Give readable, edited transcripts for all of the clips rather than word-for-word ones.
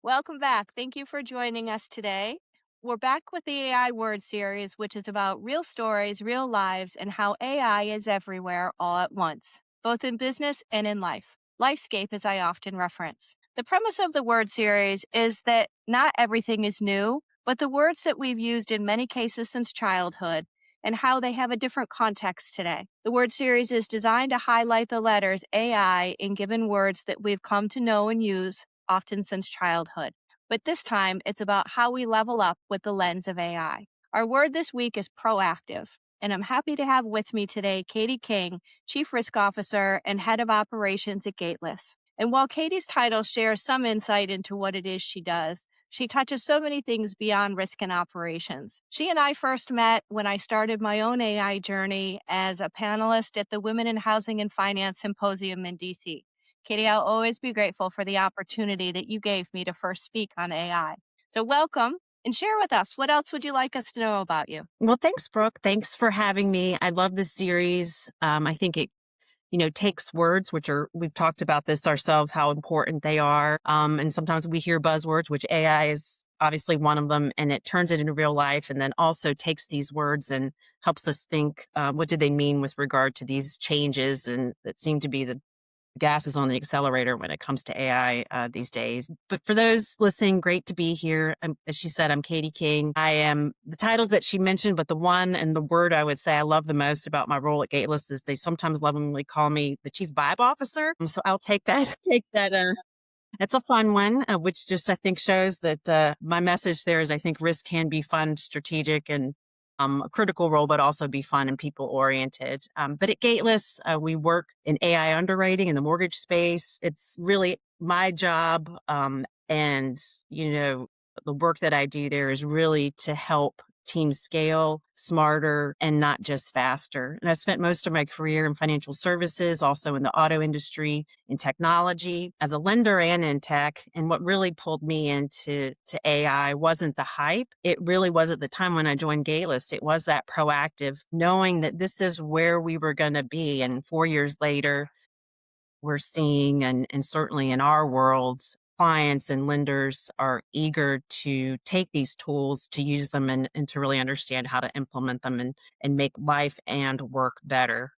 Welcome back. Thank you for joining us today. We're back with the AI word series, which is about real stories, real lives, and how AI is everywhere all at once, both in business and in life. Lifescape, as I often reference. The premise of the word series is that not everything is new, but the words that we've used in many cases since childhood and how they have a different context today. The word series is designed to highlight the letters AI in given words that we've come to know and use often since childhood. But this time, it's about how we level up with the lens of AI. Our word this week is proactive. And I'm happy to have with me today Katie King, Chief Risk Officer and Head of Operations at Gateless. And while Katie's title shares some insight into what it is she does, she touches so many things beyond risk and operations. She and I first met when I started my own AI journey as a panelist at the Women in Housing and Finance Symposium in DC. Katie, I'll always be grateful for the opportunity that you gave me to first speak on AI. So welcome and share with us. What else would you like us to know about you? Well, thanks, Brooke. Thanks for having me. I love this series. I think it, takes words, which are, we've talked about this ourselves, how important they are. And sometimes we hear buzzwords, which AI is obviously one of them, and it turns it into real life and then also takes these words and helps us think, what do they mean with regard to these changes? And that seem to be the gas is on the accelerator when it comes to AI these days. But for those listening, great to be here. As she said, I'm Katie King. I am the titles that she mentioned, but the one and the word I would say I love the most about my role at Gateless is they sometimes lovingly call me the Chief Vibe Officer. So I'll take that. Take that. It's a fun one, which just I think shows that my message there is I think risk can be fun, strategic, and a critical role, but also be fun and people oriented. But at Gateless, we work in AI underwriting in the mortgage space. It's really my job. And, the work that I do there is really to help teams scale smarter and not just faster. And I've spent most of my career in financial services, also in the auto industry, in technology, as a lender and in tech. And what really pulled me into AI wasn't the hype. It really was at the time when I joined Gateless. It was that proactive, knowing that this is where we were going to be. And 4 years later, we're seeing, and certainly in our world, clients and lenders are eager to take these tools, to use them and to really understand how to implement them and make life and work better.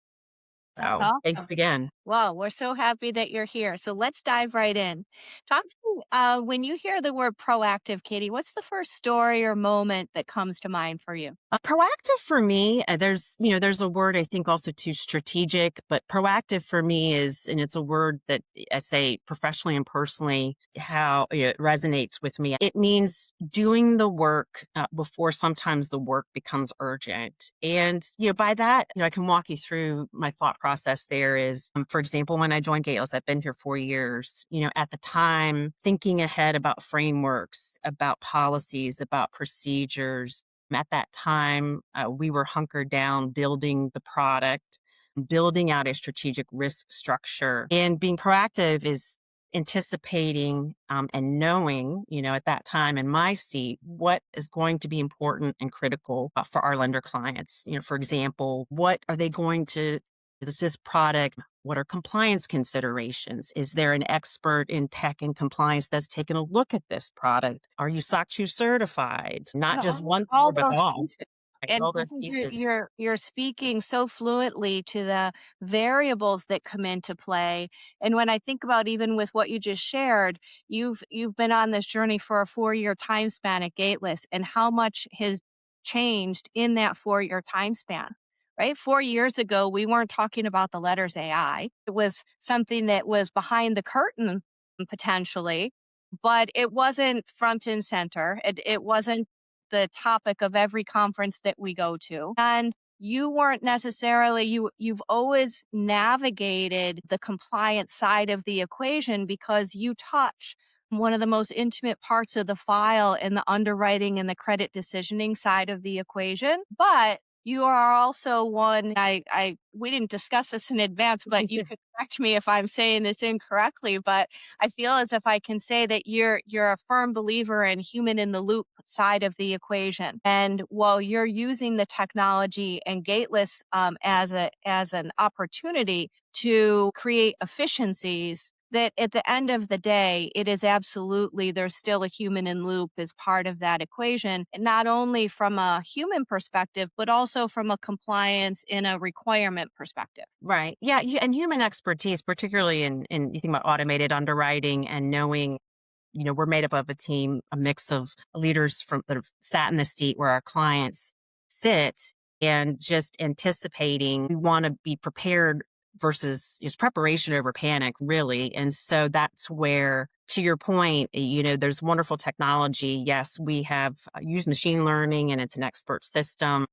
That's So awesome. thanks again. Well, we're so happy that you're here. So let's dive right in. Talk to me, when you hear the word proactive, Katie, what's the first story or moment that comes to mind for you? Proactive for me, there's a word I think also too strategic, but proactive for me is, and it's a word that I say professionally and personally, how it resonates with me. It means doing the work before sometimes the work becomes urgent. And, by that, I can walk you through my thought process there is, for example, when I joined Gales, I've been here 4 years, at the time, thinking ahead about frameworks, about policies, about procedures. At that time, we were hunkered down building the product, building out a strategic risk structure. And being proactive is anticipating and knowing, at that time in my seat, what is going to be important and critical for our lender clients. For example, what are they going to, is this product? What are compliance considerations? Is there an expert in tech and compliance that's taken a look at this product? Are you SOC 2 certified? Not just one All floor, but those all. pieces. Right, And all I those think you're, pieces. you're you're speaking so fluently to the variables that come into play. And when I think about even with what you just shared, you've been on this journey for a 4-year time span at Gateless, and how much has changed in that 4-year time span. Right? 4 years ago, we weren't talking about the letters AI. It was something that was behind the curtain potentially, but it wasn't front and center. It wasn't the topic of every conference that we go to. And you weren't necessarily you've always navigated the compliance side of the equation because you touch one of the most intimate parts of the file in the underwriting and the credit decisioning side of the equation. But you are also one, I we didn't discuss this in advance, but you could correct me if I'm saying this incorrectly, but I feel as if I can say that you're a firm believer in human in the loop side of the equation. And while you're using the technology and Gateless as an opportunity to create efficiencies, that at the end of the day, it is absolutely there's still a human in loop as part of that equation, and not only from a human perspective, but also from a compliance and a requirement perspective. Right. Yeah. And human expertise, particularly in you think about automated underwriting and knowing, we're made up of a team, a mix of leaders from that have sat in the seat where our clients sit, and just anticipating. We want to be prepared versus is preparation over panic, really. And so that's where, to your point, there's wonderful technology. Yes, we have used machine learning and it's an expert system,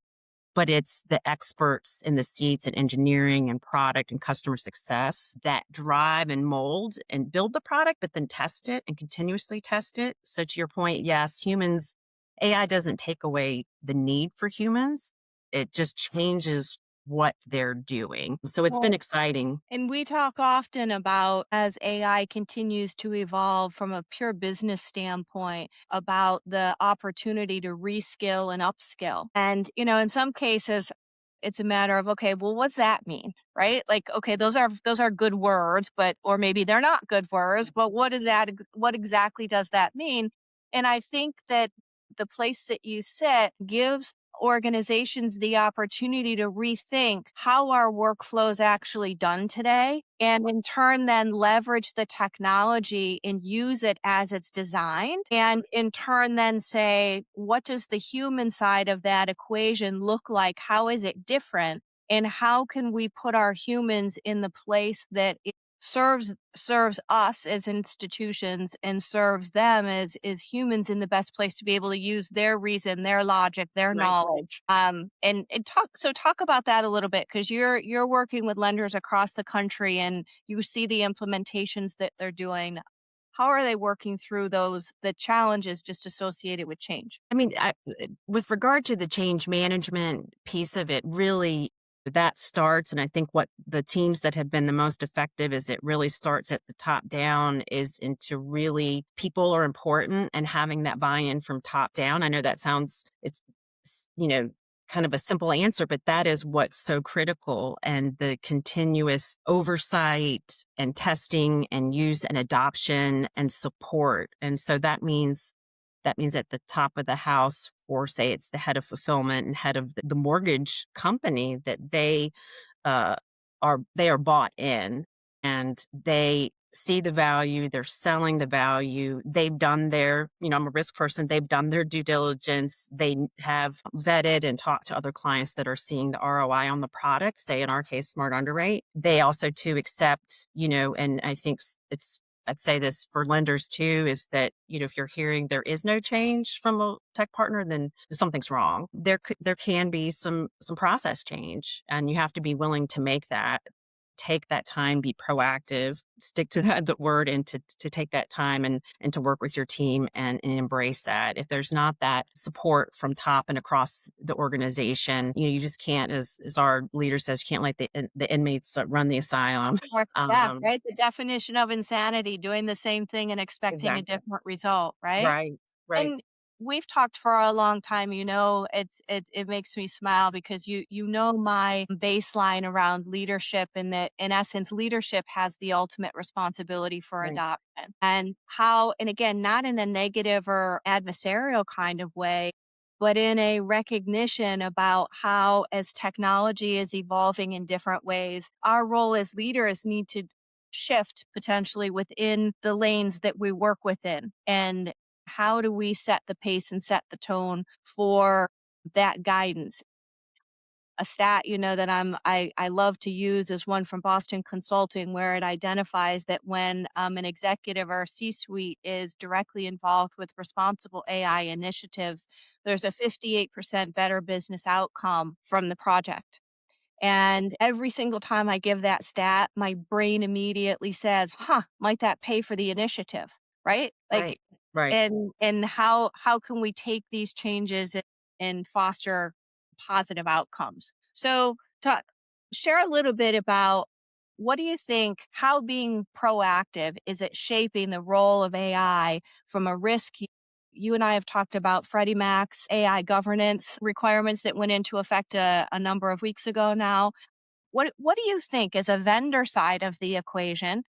but it's the experts in the seats in engineering and product and customer success that drive and mold and build the product, but then test it and continuously test it. So to your point, yes, humans, AI doesn't take away the need for humans. It just changes what they're doing. So it's been exciting. And we talk often about as AI continues to evolve from a pure business standpoint about the opportunity to reskill and upskill. And, in some cases, it's a matter of, okay, well, what's that mean? Right? Like, okay, those are good words, but or maybe they're not good words, but what exactly does that mean? And I think that the place that you sit gives organizations the opportunity to rethink how our workflow is actually done today, and in turn then leverage the technology and use it as it's designed, and in turn then say, what does the human side of that equation look like? How is it different? And how can we put our humans in the place that it serves us as institutions and serves them as humans in the best place to be able to use their reason, their logic, their Right. knowledge. And talk about that a little bit, because you're working with lenders across the country and you see the implementations that they're doing. How are they working through the challenges just associated with change? I mean, with regard to the change management piece of it, really that starts, and I think what the teams that have been the most effective is it really starts at the top down, is into really people are important and having that buy-in from top down. I know that sounds, it's, s- you know, kind of a simple answer, but that is what's so critical, and the continuous oversight and testing and use and adoption and support. And so that means at the top of the house, or say it's the head of fulfillment and head of the mortgage company, that uh, they are bought in and they see the value, they're selling the value. They've done their, I'm a risk person, they've done their due diligence. Have vetted and talked to other clients that are seeing the ROI on the product, say in our case, Smart Underwrite. They also to accept, and I think I'd say this for lenders too, is that, if you're hearing there is no change from a tech partner, then something's wrong. There can be some process change, and you have to be willing to take that time, be proactive, stick to the word, and to take that time and to work with your team and embrace that. If there's not that support from top and across the organization, you just can't, as our leader says, you can't let the inmates run the asylum. Or yeah, Um, right? The definition of insanity, doing the same thing and expecting a exactly. different result, right? Right, right, And we've talked for a long time, it makes me smile because you know my baseline around leadership, and that in essence leadership has the ultimate responsibility for right, adoption. And how, and again, not in a negative or adversarial kind of way, but in a recognition about how, as technology is evolving in different ways, our role as leaders need to shift potentially within the lanes that we work within. And how do we set the pace and set the tone for that guidance? A stat, that I love to use is one from Boston Consulting, where it identifies that when an executive or C-suite is directly involved with responsible AI initiatives, there's a 58% better business outcome from the project. And every single time I give that stat, my brain immediately says, "Huh, might that pay for the initiative?" Right? Like, right, right. and how can we take these changes and foster positive outcomes? So, talk share a little bit about, what do you think, how being proactive is it shaping the role of AI from a risk? You and I have talked about Freddie Mac's AI governance requirements that went into effect a number of weeks ago now. What do you think, as a vendor side of the equation?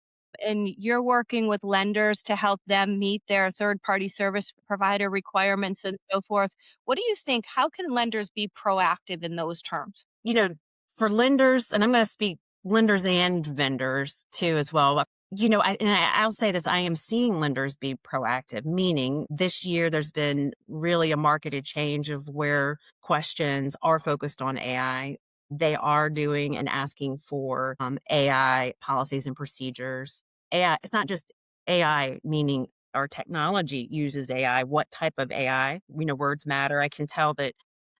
and you're working with lenders to help them meet their third party service provider requirements and so forth. What do you think? How can lenders be proactive in those terms? You know, for lenders, and I'm going to speak lenders and vendors too as well. I'll say this: I am seeing lenders be proactive. Meaning, this year there's been really a marketed change of where questions are focused on AI. They are doing and asking for AI policies and procedures. AI. It's not just AI, meaning our technology uses AI. What type of AI? Words matter. I can tell that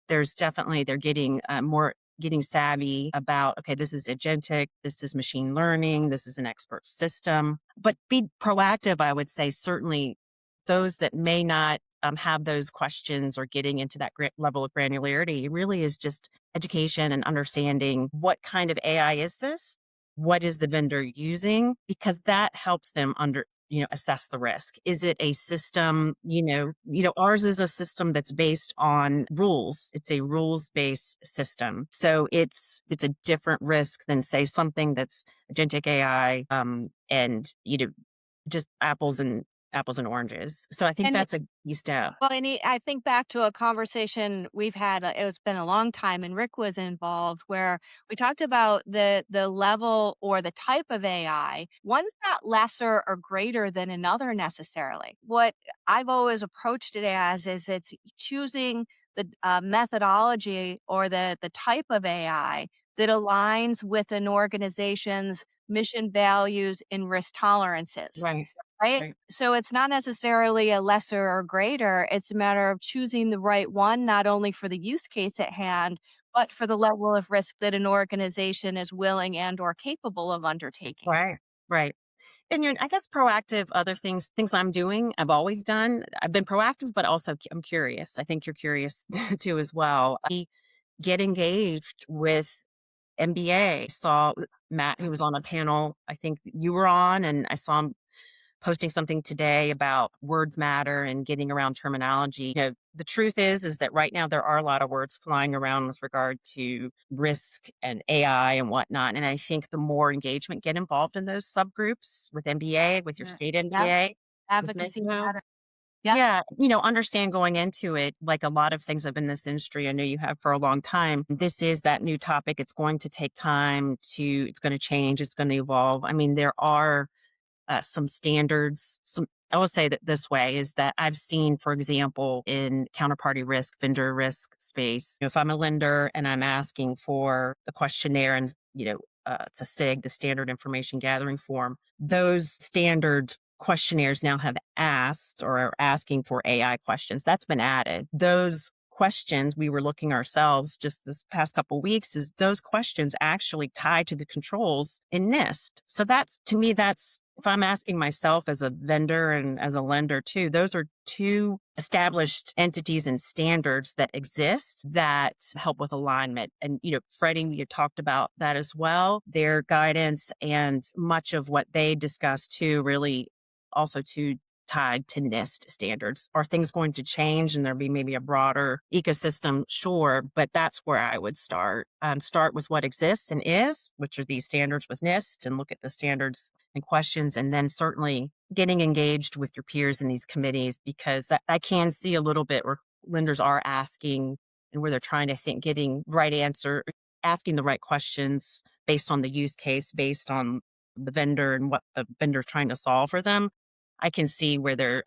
there's definitely they're getting more getting savvy about, okay, this is agentic, this is machine learning, this is an expert system. But be proactive, I would say, certainly those that may not have those questions or getting into that level of granularity, it really is just education and understanding what kind of AI is this? What is the vendor using? Because that helps them assess the risk. Is it a system, ours is a system that's based on rules. It's a rules-based system. So it's a different risk than say something that's agentic AI, and just apples and oranges. So I think And that's a key step. well, I think back to a conversation we've had. It's been a long time, and Rick was involved, where we talked about the level or the type of AI. One's not lesser or greater than another necessarily. What I've always approached it as is it's choosing the methodology or the type of AI that aligns with an organization's mission, values, and risk tolerances. Right. Right? Right. So it's not necessarily a lesser or greater. It's a matter of choosing the right one, not only for the use case at hand, but for the level of risk that an organization is willing and or capable of undertaking. Right. Right. And I guess proactive other things I'm doing, I've always done. I've been proactive, but also I'm curious. I think you're curious too as well. I get engaged with MBA. Saw Matt, who was on a panel, I think you were on, and I saw him posting something today about words matter and getting around terminology. The truth is that right now there are a lot of words flying around with regard to risk and AI and whatnot. And I think the more engagement, get involved in those subgroups with MBA, with your Yeah. state Yep. MBA, with Advocacy Menlo. matter. Yep. Yeah, understand going into it, like a lot of things I've been in this industry, I know you have for a long time. This is that new topic. It's going to take time it's going to change, it's going to evolve. I mean, there are some standards. I will say that this way is that I've seen, for example, in counterparty risk, vendor risk space, if I'm a lender and I'm asking for the questionnaire and, it's a SIG, the standard information gathering form, those standard questionnaires now have asked or are asking for AI questions. That's been added. Those questions we were looking ourselves just this past couple weeks is those questions actually tied to the controls in NIST. So that's to me, that's if I'm asking myself as a vendor and as a lender too, those are two established entities and standards that exist that help with alignment. And, Freddie, you talked about that as well. Their guidance and much of what they discuss too, really also too tied to NIST standards. Are things going to change and there be maybe a broader ecosystem? Sure, but that's where I would start. Start with what exists and is, which are these standards with NIST, and look at the standards and questions, and then certainly getting engaged with your peers in these committees, because that I can see a little bit where lenders are asking and where they're trying to think, getting right answer, asking the right questions based on the use case, based on the vendor and what the vendor's trying to solve for them. I can see where there's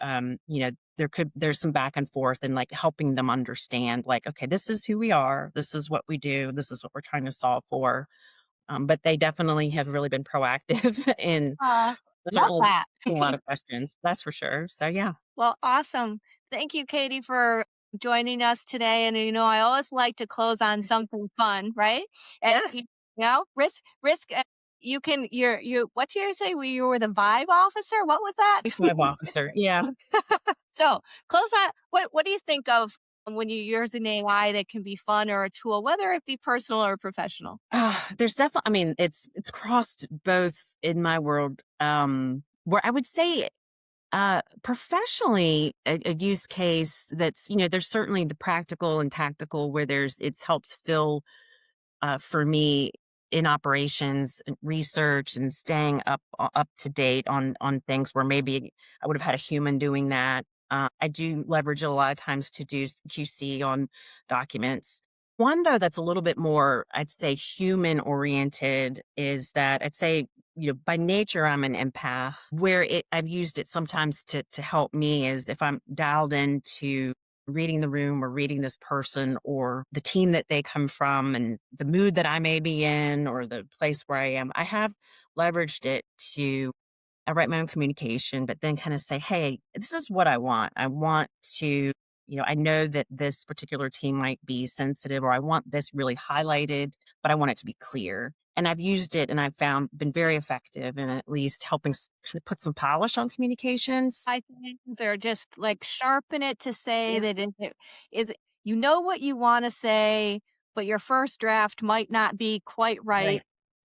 some back and forth and like helping them understand, like, okay, this is who we are, this is what we do, this is what we're trying to solve for. But they definitely have really been proactive in Love certainly that. asking a lot of questions. That's for sure. So yeah. Well, awesome. Thank you, Katie, for joining us today. And I always like to close on something fun, right? And Yes. risk. You can. You. What do you say? You were the vibe officer. What was that? Chief Web Officer. Yeah. So close on. What do you think of when you're using AI that can be fun or a tool, whether it be personal or professional? There's definitely, I mean, it's crossed both in my world, where I would say professionally, a use case that's, there's certainly the practical and tactical where it's helped fill for me in operations and research and staying up to date on things where maybe I would have had a human doing that. I do leverage it a lot of times to do QC on documents. One though that's a little bit more, I'd say, human oriented is that I'd say, by nature I'm an empath. Where I've used it sometimes to help me is if I'm dialed into reading the room or reading this person or the team that they come from and the mood that I may be in or the place where I am. I have leveraged it to I write my own communication, but then kind of say, hey, this is what I want. I want to, I know that this particular team might be sensitive or I want this really highlighted, but I want it to be clear. And I've used it and I've found been very effective in at least helping kind of put some polish on communications. I think they're just like sharpen it to say Yeah. that it is you know what you want to say, but your first draft might not be quite right, Right.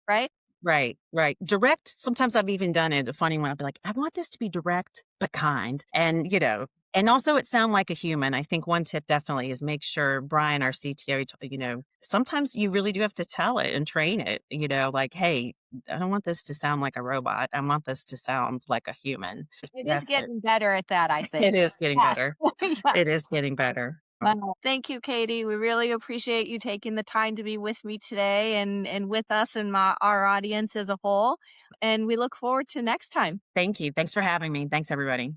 right? Right, right. Direct, sometimes I've even done it, a funny one, I'll be like, "I want this to be direct but kind." And also it sound like a human. I think one tip definitely is make sure Brian, our CTO, sometimes you really do have to tell it and train it, like, "Hey, I don't want this to sound like a robot. I want this to sound like a human." It is That's it. getting better at that, I think. It is getting Yeah. better. Yeah. It is getting better. Well, thank you, Katie. We really appreciate you taking the time to be with me today and with us and our audience as a whole. And we look forward to next time. Thank you. Thanks for having me. Thanks, everybody.